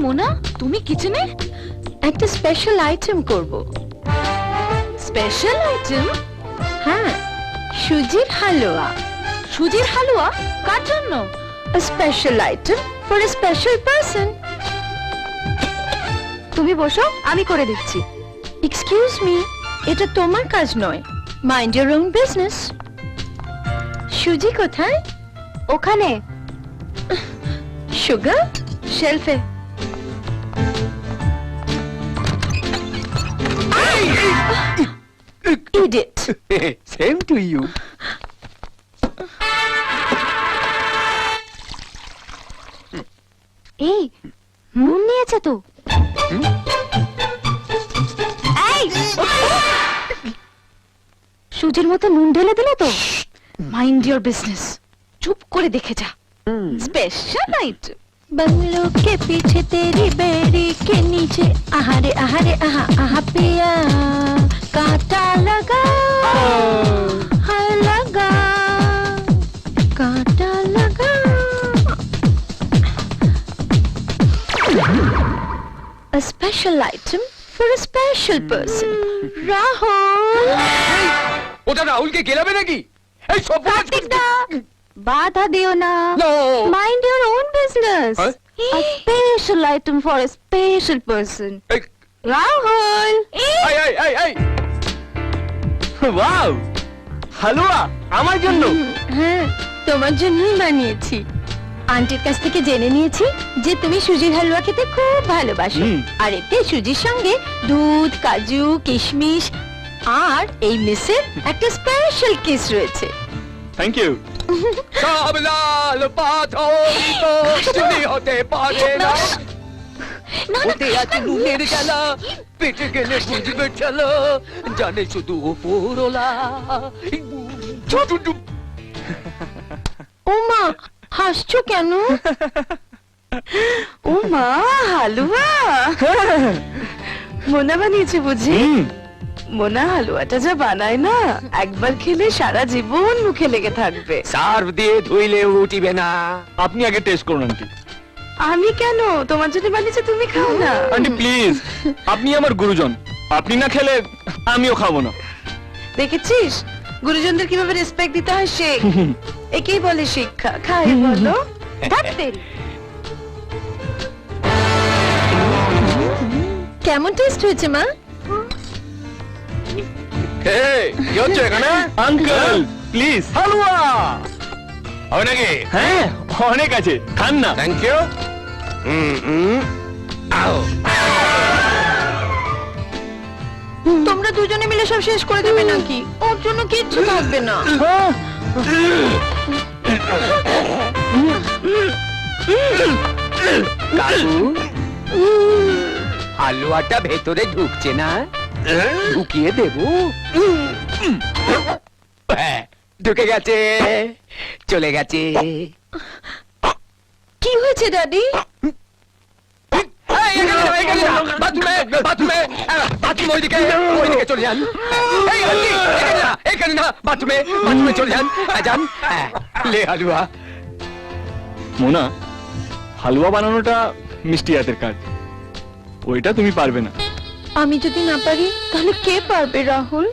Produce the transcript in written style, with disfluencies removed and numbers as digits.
মোনা, তুমি কিচেনে একটা স্পেশাল আইটেম করব। Special item? হ্যাঁ, সুজির হালুয়া। সুজির হালুয়া? কার জন্য? A special item for a special person. তুমি বসো, আমি করে দিচ্ছি। Excuse me, এটা তোমার কাজ নয়। Mind your own business. সুজি কোথায়? ওখানে sugar? শেলফে। Idiot. Same to you. এই নুন নিয়েছে তো। এই সুজির মতো নুন ঢেলে দিলে তো। মাইন্ড ইওর বিজনেস, চুপ করে দেখে যা। Special item. बंगलों के पीछे तेरी बेरी के नीचे आहारे आहारे आहा आहा पिया कांटा लगा हाय लगा कांटा लगा। A special item for a special person. Rahul. ওটা রাহুলকে গেলাবে নাকি? এই সব কার্তিক দা, বাধা দিও না। No. Mind your own business. Huh? A special item for a special person. Rahul. এই এই এই এই ওয়াও, হালুয়া আমার জন্য। হ্যাঁ, তোমার জন্যই বানিয়েছি। আন্টির কাছ থেকে জেনে নিয়েছি যে তুমি সুজির হালুয়া খেতে খুব ভালোবাসো। আর এতে সুজির সঙ্গে দুধ, কাজু, কিশমিশ আর এই মিসের একটা স্পেশাল কিস রয়েছে। Thank you. সব লাল পাথরই তো চুরি হতে পারে না। ওতে আছে নুনের গেলা, পেটে গেলে বুঝবে চলো, জানে শুধু ওপরওয়ালা। ও মা, হাসছো কেন? ও মা, হালুয়া মোনা বানিয়েছে বুঝি? মোনা হালুয়াটা যা বানায় না, একবার খেলে সারা জীবন মুখে লেগে থাকবে। সার্ভ দিয়ে ধুইলে উঠিবে না। আপনি আগে টেস্ট করুন আন্টি। আমি কেন? তোমার জন্য বানিয়েছে, তুমি খাও না। আন্টি প্লিজ, আপনি আমার গুরুজন, আপনি না খেলে আমিও খাবো না। দেখেছিস গুরুজনদের কিভাবে রেসপেক্ট দিতে হয়, শেখ। একেই বলে শিক্ষা। খাই বলো। কেমন টেস্ট হয়েছে মা? কি হচ্ছে এখানে? আঙ্কেল প্লিজ হালুয়া হবে নাকি? হ্যাঁ অনেক আছে, খান না। Thank you. তোমরা দুজনে মিলে সব শেষ করে দেবে নাকি? ওর জন্য কিচ্ছু থাকবে না। কাকু, হালুয়াটা ভেতরে ঢুকছে না, ঢুকিয়ে দেবো। হ্যাঁ, ঢুকে গেছে, চলে গেছে। কি হয়েছে দাদি? বাথরুমে ওইদিকে চলে যান। এখানে না, বাথরুমে চলে যান। যান, লে হালুয়া। মোনা, হালুয়া বানানোটা মিষ্টি হাতের কাজ, ওইটা তুমি পারবে না। আমি যদি না পারি তাহলে কে পারবে রাহুল?